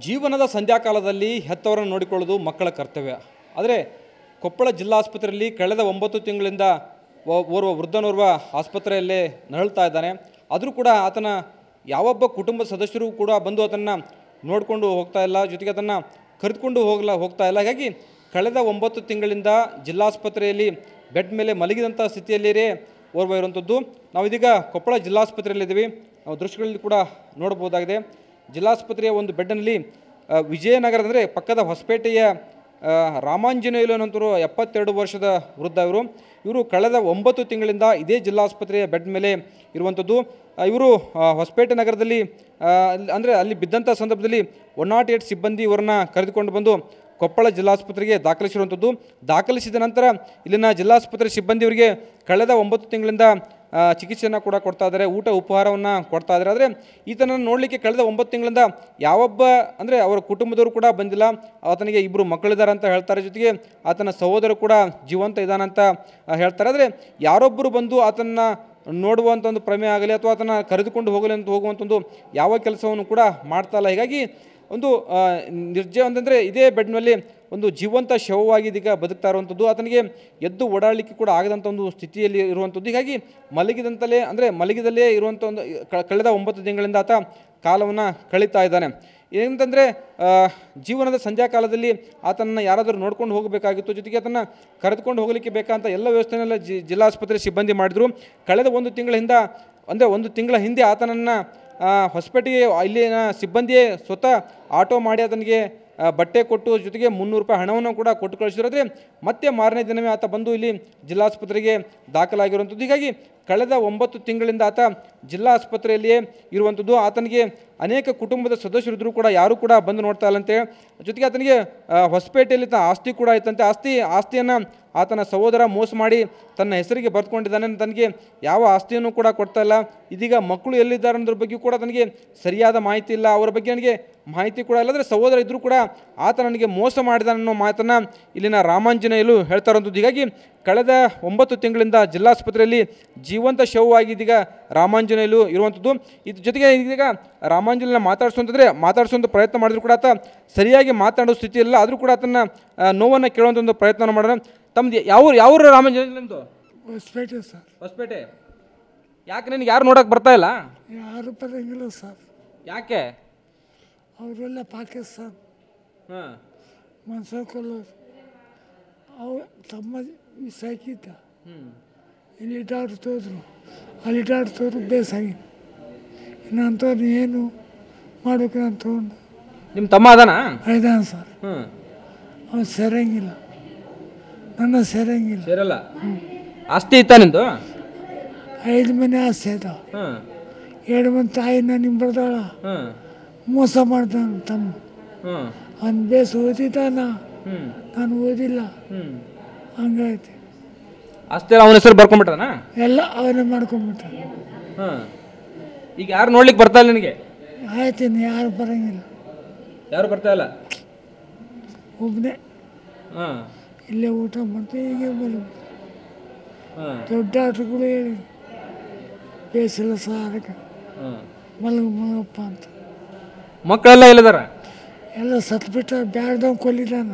ಜೀವನದ ಸಂಧ್ಯಾಕಾಲದಲ್ಲಿ ಹೆತ್ತವರನ್ನು ನೋಡಿಕೊಳ್ಳುವುದು ಮಕ್ಕಳ ಕರ್ತವ್ಯ. ಆದರೆ ಕೊಪ್ಪಳ ಜಿಲ್ಲಾಸ್ಪತ್ರೆಯಲ್ಲಿ ಕಳೆದ 9 ತಿಂಗಳಿಂದ ಓರ್ವ ವೃದ್ಧನೋರ್ವ ಆಸ್ಪತ್ರೆಯಲ್ಲೇ ನರಳ್ತಾ ಇದ್ದಾನೆ. ಆದರೂ ಕೂಡ ಆತನ ಯಾವೊಬ್ಬ ಕುಟುಂಬದ ಸದಸ್ಯರು ಕೂಡ ಬಂದು ಅದನ್ನು ನೋಡಿಕೊಂಡು ಹೋಗ್ತಾ ಇಲ್ಲ, ಜೊತೆಗೆ ಅದನ್ನು ಕರೆದುಕೊಂಡು ಹೋಗ್ತಾ ಇಲ್ಲ. ಹಾಗಾಗಿ ಕಳೆದ 9 ತಿಂಗಳಿಂದ ಜಿಲ್ಲಾಸ್ಪತ್ರೆಯಲ್ಲಿ ಬೆಡ್ ಮೇಲೆ ಮಲಗಿದಂಥ ಸ್ಥಿತಿಯಲ್ಲಿಯೇ ಓರ್ವ ಇರುವಂಥದ್ದು. ನಾವು ಇದೀಗ ಕೊಪ್ಪಳ ಜಿಲ್ಲಾಸ್ಪತ್ರೆಯಲ್ಲಿದ್ದೀವಿ. ನಾವು ದೃಶ್ಯಗಳಲ್ಲಿ ಕೂಡ ನೋಡಬಹುದಾಗಿದೆ. ಜಿಲ್ಲಾಸ್ಪತ್ರೆಯ ಒಂದು ಬೆಡ್ನಲ್ಲಿ ವಿಜಯನಗರ ಅಂದರೆ ಪಕ್ಕದ ಹೊಸಪೇಟೆಯ ರಾಮಾಂಜನೇಯುಲು ಅನ್ನೋಂಥವ್ರು 72 ವರ್ಷದ ವೃದ್ಧ. ಇವರು ಕಳೆದ 9 ತಿಂಗಳಿಂದ ಇದೇ ಜಿಲ್ಲಾಸ್ಪತ್ರೆಯ ಬೆಡ್ ಮೇಲೆ ಇರುವಂಥದ್ದು. ಇವರು ಹೊಸಪೇಟೆ ನಗರದಲ್ಲಿ ಅಂದರೆ ಅಲ್ಲಿ ಬಿದ್ದಂಥ ಸಂದರ್ಭದಲ್ಲಿ 108 ಸಿಬ್ಬಂದಿ ಇವರನ್ನು ಕರೆದುಕೊಂಡು ಬಂದು ಕೊಪ್ಪಳ ಜಿಲ್ಲಾಸ್ಪತ್ರೆಗೆ ದಾಖಲಿಸಿರುವಂಥದ್ದು. ದಾಖಲಿಸಿದ ನಂತರ ಇಲ್ಲಿನ ಜಿಲ್ಲಾಸ್ಪತ್ರೆ ಸಿಬ್ಬಂದಿಯವರಿಗೆ ಕಳೆದ 9 ತಿಂಗಳಿಂದ ಚಿಕಿತ್ಸೆಯನ್ನು ಕೂಡ ಕೊಡ್ತಾ ಇದ್ದಾರೆ, ಊಟ ಉಪಹಾರವನ್ನು ಕೊಡ್ತಾ ಇದ್ದಾರೆ. ಆದರೆ ಈತನನ್ನು ನೋಡಲಿಕ್ಕೆ ಕಳೆದ 9 ತಿಂಗಳಿಂದ ಯಾವೊಬ್ಬ ಅಂದರೆ ಅವರ ಕುಟುಂಬದವರು ಕೂಡ ಬಂದಿಲ್ಲ. ಆತನಿಗೆ 2 ಮಕ್ಕಳಿದ್ದಾರೆ ಅಂತ ಹೇಳ್ತಾರೆ, ಜೊತೆಗೆ ಆತನ ಸಹೋದರ ಕೂಡ ಜೀವಂತ ಇದ್ದಾನಂತ ಹೇಳ್ತಾರೆ. ಆದರೆ ಯಾರೊಬ್ಬರು ಬಂದು ಆತನ ನೋಡುವಂಥ ಒಂದು ಪ್ರಮೇಯ ಆಗಲಿ ಅಥವಾ ಆತನ ಕರೆದುಕೊಂಡು ಹೋಗುವಂಥ ಒಂದು ಯಾವ ಕೆಲಸವನ್ನು ಕೂಡ ಮಾಡ್ತಾ ಇಲ್ಲ. ಹೀಗಾಗಿ ಒಂದು ನಿರ್ಜಯ ಅಂತಂದರೆ ಇದೇ ಬೆಡ್ನಲ್ಲಿ ಒಂದು ಜೀವಂತ ಶವವಾಗಿ ಇದೀಗ ಬದುಕ್ತಾ ಇರುವಂಥದ್ದು. ಆತನಿಗೆ ಎದ್ದು ಓಡಾಡಲಿಕ್ಕೆ ಕೂಡ ಆಗದಂಥ ಒಂದು ಸ್ಥಿತಿಯಲ್ಲಿ ಇರುವಂಥದ್ದು. ಹೀಗಾಗಿ ಮಲಗಿದಲ್ಲೇ ಇರುವಂಥ ಒಂದು ಕಳೆದ 9 ತಿಂಗಳಿಂದ ಆತ ಕಾಲವನ್ನು ಕಳೀತಾ ಇದ್ದಾನೆ. ಏನಂತಂದರೆ ಜೀವನದ ಸಂಧ್ಯಾ ಕಾಲದಲ್ಲಿ ಆತನನ್ನು ಯಾರಾದರೂ ನೋಡ್ಕೊಂಡು ಹೋಗಬೇಕಾಗಿತ್ತು, ಜೊತೆಗೆ ಆತನ್ನು ಕರೆದುಕೊಂಡು ಹೋಗಲಿಕ್ಕೆ ಬೇಕಂತ ಎಲ್ಲ ವ್ಯವಸ್ಥೆನೆಲ್ಲ ಜಿಲ್ಲಾಸ್ಪತ್ರೆ ಸಿಬ್ಬಂದಿ ಮಾಡಿದರು. ಕಳೆದ 1 ತಿಂಗಳ ಹಿಂದೆ ಆತನನ್ನು ಹೊಸಪೇಟೆಗೆ ಇಲ್ಲಿನ ಸಿಬ್ಬಂದಿಯೇ ಸ್ವತಃ ಆಟೋ ಮಾಡಿ ಆತನಿಗೆ ಬಟ್ಟೆ ಕೊಟ್ಟು ಜೊತೆಗೆ 300 ರೂಪಾಯಿ ಹಣವನ್ನು ಕೂಡ ಕೊಟ್ಟು ಕಳಿಸಿರೋದ್ರೆ ಮತ್ತೆ ಮಾರನೇ ದಿನವೇ ಆತ ಬಂದು ಇಲ್ಲಿ ಜಿಲ್ಲಾಸ್ಪತ್ರೆಗೆ ದಾಖಲಾಗಿರುವಂಥದ್ದು. ಹೀಗಾಗಿ ಕಳೆದ 9 ತಿಂಗಳಿಂದ ಆತ ಜಿಲ್ಲಾ ಆಸ್ಪತ್ರೆಯಲ್ಲಿಯೇ ಇರುವಂಥದ್ದು. ಆತನಿಗೆ ಅನೇಕ ಕುಟುಂಬದ ಸದಸ್ಯರಿದ್ದರೂ ಕೂಡ ಯಾರೂ ಕೂಡ ಬಂದು ನೋಡ್ತಾ ಇಲ್ಲಂತೆ. ಜೊತೆಗೆ ಆತನಿಗೆ ಹೊಸಪೇಟೆಯಲ್ಲಿ ಆಸ್ತಿ ಕೂಡ ಇತ್ತಂತೆ. ಆಸ್ತಿಯನ್ನು ಆತನ ಸಹೋದರ ಮೋಸ ಮಾಡಿ ತನ್ನ ಹೆಸರಿಗೆ ಬರೆದುಕೊಂಡಿದ್ದಾನೆ. ತನಗೆ ಯಾವ ಆಸ್ತಿಯನ್ನು ಕೂಡ ಕೊಡ್ತಾ ಇಲ್ಲ. ಇದೀಗ ಮಕ್ಕಳು ಎಲ್ಲಿದ್ದಾರೆ ಅನ್ನೋದ್ರ ಬಗ್ಗೆ ಕೂಡ ತನಗೆ ಸರಿಯಾದ ಮಾಹಿತಿ ಇಲ್ಲ, ಅವರ ಬಗ್ಗೆ ನನಗೆ ಮಾಹಿತಿ ಕೂಡ ಇಲ್ಲ. ಅಂದರೆ ಸಹೋದರ ಇದ್ದರೂ ಕೂಡ ಆತ ನನಗೆ ಮೋಸ ಮಾಡಿದಾನೆ ಅನ್ನೋ ಮಾತನ್ನು ಇಲ್ಲಿನ ರಾಮಾಂಜನೇಯುಲು ಹೇಳ್ತಾ ಇರುವಂಥದ್ದು. ಹೀಗಾಗಿ ಕಳೆದ 9 ತಿಂಗಳಿಂದ ಜಿಲ್ಲಾಸ್ಪತ್ರೆಯಲ್ಲಿ ಜೀವಂತ ಶವವಾಗಿ ಇದೀಗ ರಾಮಾಂಜನೇಯುಲು ಇರುವಂಥದ್ದು. ಇದ್ರ ಜೊತೆಗೆ ಇದೀಗ ರಾಮಾಂಜನೇಯುಲನ್ನ ಮಾತಾಡಿಸುವಂಥ ಪ್ರಯತ್ನ ಮಾಡಿದ್ರು ಕೂಡ ಆತ ಸರಿಯಾಗಿ ಮಾತಾಡೋ ಸ್ಥಿತಿ ಇಲ್ಲ. ಆದರೂ ಕೂಡ ಆತನ ನೋವನ್ನು ಕೇಳುವಂಥ ಒಂದು ಪ್ರಯತ್ನ ಮಾಡೋಣ. ತಮ್ಮದು ಯಾವ ರಾಮಾಂಜನೇಯುಲು ನಿಮ್ಮದು? ಹೊಸಪೇಟೆ ಸರ್. ಹೊಸಪೇಟೆ. ಯಾಕೆ ನಿನಗೆ ಯಾರು ನೋಡೋಕೆ ಬರ್ತಾ ಇಲ್ಲ? ಯಾರು ಬರೋಂಗಿಲ್ಲ ಸರ್. ಯಾಕೆ? ಅವರೆಲ್ಲ ಪಾಕಿಸ್ತಾನ ಮನ್ಸೂರು ಅವ್ರು ತಮ್ಮ ಸಾಕಿದ್ದ. ಇಲ್ಲಿ ಡಾಕ್ಟ್ರ್ ತೋದ್ರು, ಅಲ್ಲಿ ಡಾಕ್ಟ್ರ್ ತೋರು ಬೇಸಾಗಿ ಇನ್ನಂಥವ್ರು ಏನು ಮಾಡ್ಬೇಕು ಅಂತ ತೊಗೊಂಡು. ನಿಮ್ಮ ತಮ್ಮ ಅದಾನ? ಇದಾನ ಸರ್. ಅವ್ನು ಸೇರಂಗಿಲ್ಲ, ನನ್ನ ಸೇರಂಗಿಲ್ಲ. ಸೇರಲ್ಲ. ಆಸ್ತಿ ಇತ್ತ ನಿಂದು? 5 ಮನೆ ಆಸ್ತಿ ಅದಾವ. 2 ಮಂದಿ ತಾಯಿನ ನಿಮ್ಮ ಬರ್ದಾಳ ಮೋಸ ಮಾಡ್ತಾನೆ ತಮ್ಮ. ಅವ್ನು ಬೇಸ್ ಓದಿದ್ದಾನ, ನಾನು ಓದಿಲ್ಲ, ಹಂಗೈತೆ. ಆಸ್ತಿ ಅವನ ಹೆಸರು ಬರ್ಕೊಂಡ್ಬಿಟ್ಟಾನ? ಎಲ್ಲ ಅವನೇ ಮಾಡ್ಕೊಂಡ್ಬಿಟ್ಟ. ಈಗ ಯಾರು ನೋಡ್ಲಿಕ್ಕೆ ಬರ್ತಾ ಇಲ್ಲ ನಿನಗೆ? ಆಯ್ತೀನಿ, ಯಾರು ಬರೋಂಗಿಲ್ಲ. ಯಾರು ಬರ್ತಾ ಇಲ್ಲ? ಒಬ್ಬನೇ ಇಲ್ಲೇ ಊಟ ಮಾಡ್ತೀವಿ. ಹೀಗೆ ಬರ್ಬೋದು. ದೊಡ್ಡ ಡಾಕ್ಟ್ರುಗಳು ಹೇಳಿ ಬೇಸಿಲ್ಲ ಸಾರಕ್ಕೆ ಮಲಗಪ್ಪ ಅಂತ. ಮಕ್ಕಳೆಲ್ಲ ಇಲ್ಲದಾರ? ಎಲ್ಲ ಸತ್ಬಿಟ್ಟ, ಬ್ಯಾಡ್ದವ್ ಕೊಲ್ಲಿದ್ದಾನ.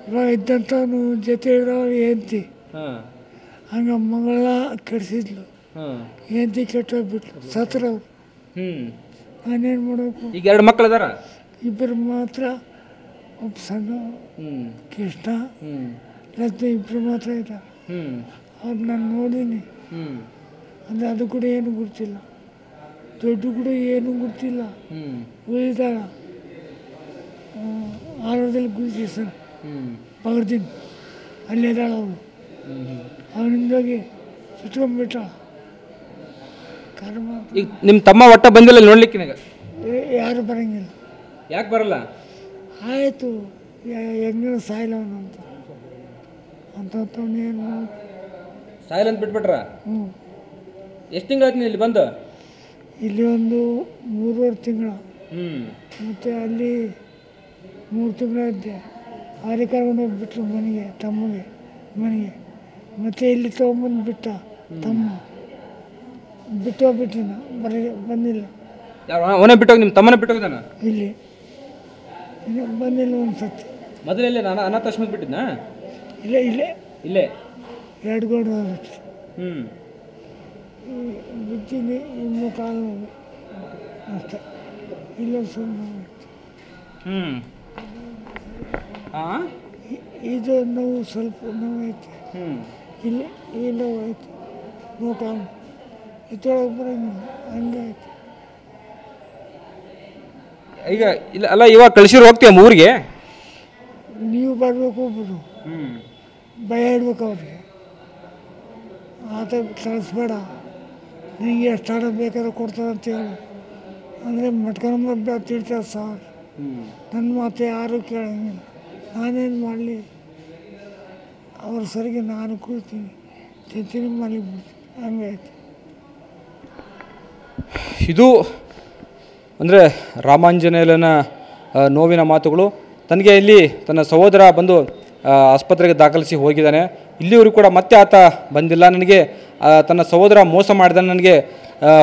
ಇವಾಗ ಇದ್ದಂಥವನು ಜೊತೆ ಇರೋರು ಹೆಂಡ್ತಿ ಹಂಗೆ ಮಗಳ ಕೆಡಿಸಿದ್ಲು. ಹೆಂಡ್ತಿ ಕೆಟ್ಟೋಗ್ಬಿಟ್ಲು, ಸತ್ರವ್ರು. ನಾನೇನು ಮಾಡಬೇಕು? ಈಗ 2 ಮಕ್ಕಳು ಇದಾರ? 2 ಮಾತ್ರ. ಒಬ್ಬ ಸಣ್ಣ ಕೃಷ್ಣ, ರತ್ನ, 2 ಮಾತ್ರ ಇದ್ದಾರೆ. ಅವ್ರು ನಾನು ನೋಡೀನಿ. ಅಂದರೆ ಅದು ಕೂಡ ಏನು ಗೊತ್ತಿಲ್ಲ, ದೊಡ್ಡ ಕೂಡ ಏನು ಗೊತ್ತಿಲ್ಲ. ಉಳಿದಾಳ ಆರೋಗ್ಯದಲ್ಲಿ ಗುರುತಿ ಸರ್ ಬಗರ್ದಿನ ಅಲ್ಲಿದ್ದಾಳ ಅವಳು. ಅವನಿಂದಾಗಿ ಸುತ್ಕೊಂಡ್ಬಿಟ್ಟ ಕರ್ಮ. ಈಗ ನಿಮ್ಮ ತಮ್ಮ ಒಟ್ಟ ಬಂದಿಲ್ಲ ನೋಡ್ಲಿಕ್ಕೆ? ನನಗೆ ಯಾರು ಬರೋಂಗಿಲ್ಲ. ಯಾಕೆ ಬರಲ್ಲ? ಆಯಿತು, ಹೆಂಗ ಸಾಯಿಲವನು ಅಂತವನೇನು ಸಾಯಿಲ್ ಅಂತ ಬಿಟ್ಬಿಟ್ರ? ಎಷ್ಟು ತಿಂಗಳಾಯ್ತು ಇಲ್ಲಿ ಬಂದು? ಇಲ್ಲಿ ಒಂದು 3.5 ತಿಂಗಳು. ಮತ್ತು ಅಲ್ಲಿ 3 ತಿಂಗಳು ಇದ್ದೆ. ಅವರಿಗೆ ಕರ್ಕೊಂಡು ಹೋಗ್ಬಿಟ್ರು ಮನೆಗೆ, ತಮ್ಮಗೆ ಮನೆಗೆ. ಮತ್ತು ಇಲ್ಲಿ ತೊಗೊಂಬಂದು ಬಿಟ್ಟ ತಮ್ಮ. ಬಿಟ್ಟು ಹೋಗ್ಬಿಟ್ಟಿನ ಬಂದಿಲ್ಲ. ಅವನೇ ಬಿಟ್ಟೋಗಿ ನಿಮ್ಮ ತಮ್ಮನೇ ಬಿಟ್ಟೋಗಿದ್ದಾನ? ಇಲ್ಲಿ ಇನ್ನು ಬಂದಿಲ್ಲ ಒಂದು ಸತಿ. ಮೊದಲಲ್ಲೇ ನಾನು ಅನಾಥಾಶ್ರಮಕ್ಕೆ ಬಿಟ್ಟಿದ್ನಾ? ಇಲ್ಲೇ ಇಲ್ಲೇ ಇಲ್ಲೇ. 2 ಗೋಡೆ ಆಗುತ್ತೆ. ಹ್ಞೂ. ಬಿದ್ದೀನಿ ಇನ್ನೂ ಕಾಲು ನೋವು ಅಷ್ಟೇ. ಇಲ್ಲ ಸುಮ್ಮನೆ ಹ್ಞೂ. ಹಾಂ. ಇದು ನೋವು ಸ್ವಲ್ಪ ನೋವು ಐತೆ. ಹ್ಞೂ. ಇಲ್ಲಿ ಈ ನೋವು ಐತೆ. ಕಾಲು ಇತ್ತೊಳಗೆ ಬರೋಂಗಿಲ್ಲ ಹಂಗೆ ಐತೆ. ಈಗ ಇಲ್ಲ ಅಲ್ಲ, ಇವಾಗ ಕಳಿಸಿರು ಹೋಗ್ತೀಯ ಊರಿಗೆ? ನೀವು ಬರಬೇಕು ಬಿಡು, ಹ್ಞೂ. ಭಯ ಇಡ್ಬೇಕು ಅವ್ರಿಗೆ. ಆತ ಕಳಿಸ್ಬೇಡ, ನಿನಗೆ ಎಷ್ಟು ಹಣ ಬೇಕಾದ್ರೆ ಕೊಡ್ತಾರೆ ಅಂತ ಹೇಳು. ಅಂದರೆ ಮಟ್ಕೊಂಬ ತಿಳ್ತಾರೆ ಸರ್. ನನ್ನ ಮಾತು ಯಾರೂ ಕೇಳೋಂಗಿಲ್ಲ. ನಾನೇನು ಮಾಡಲಿ, ಅವ್ರ ಸರಿಗೆ ನಾನು ಕೂರ್ತೀನಿ, ತಿಂತೀನಿ, ಮಲಗಿಬಿಡ್ತೀನಿ, ಹಂಗಾಯ್ತು. ಇದು ಅಂದರೆ ರಾಮಾಂಜನೇಯನ ನೋವಿನ ಮಾತುಗಳು. ತನಗೆ ಇಲ್ಲಿ ತನ್ನ ಸಹೋದರ ಬಂದು ಆಸ್ಪತ್ರೆಗೆ ದಾಖಲಿಸಿ ಹೋಗಿದ್ದಾನೆ. ಇಲ್ಲಿವರೆಗೂ ಕೂಡ ಮತ್ತೆ ಆತ ಬಂದಿಲ್ಲ. ನನಗೆ ತನ್ನ ಸಹೋದರ ಮೋಸ ಮಾಡಿದ, ನನಗೆ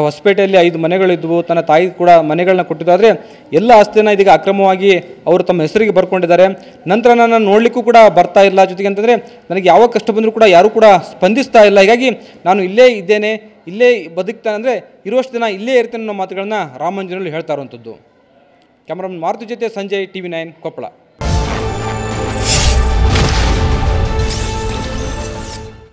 ಹೊಸಪೇಟೆಯಲ್ಲಿ 5 ಮನೆಗಳಿದ್ವು, ತನ್ನ ತಾಯಿ ಕೂಡ ಮನೆಗಳನ್ನ ಕೊಟ್ಟಿದ್ದು. ಆದರೆ ಎಲ್ಲ ಆಸ್ತಿಯನ್ನು ಇದೀಗ ಅಕ್ರಮವಾಗಿ ಅವರು ತಮ್ಮ ಹೆಸರಿಗೆ ಬರ್ಕೊಂಡಿದ್ದಾರೆ. ನಂತರ ನನ್ನ ನೋಡಲಿಕ್ಕೂ ಕೂಡ ಬರ್ತಾ ಇಲ್ಲ. ಜೊತೆಗೆ ಅಂತಂದರೆ ನನಗೆ ಯಾವ ಕಷ್ಟ ಬಂದರೂ ಕೂಡ ಯಾರೂ ಕೂಡ ಸ್ಪಂದಿಸ್ತಾ ಇಲ್ಲ. ಹೀಗಾಗಿ ನಾನು ಇಲ್ಲೇ ಇದ್ದೇನೆ, ಇಲ್ಲೇ ಬದುಕ್ತಾನೆ, ಅಂದರೆ ಇರುವಷ್ಟು ದಿನ ಇಲ್ಲೇ ಇರ್ತೇನೆ ಅನ್ನೋ ಮಾತುಗಳನ್ನ ರಾಮಾಂಜನೇಯರು ಹೇಳ್ತಾ ಇರುವಂಥದ್ದು. ಕ್ಯಾಮ್ರಾಮನ್ ಮಾರುತಿ ಜೊತೆ ಸಂಜಯ್, TV9 ಕೊಪ್ಪಳ.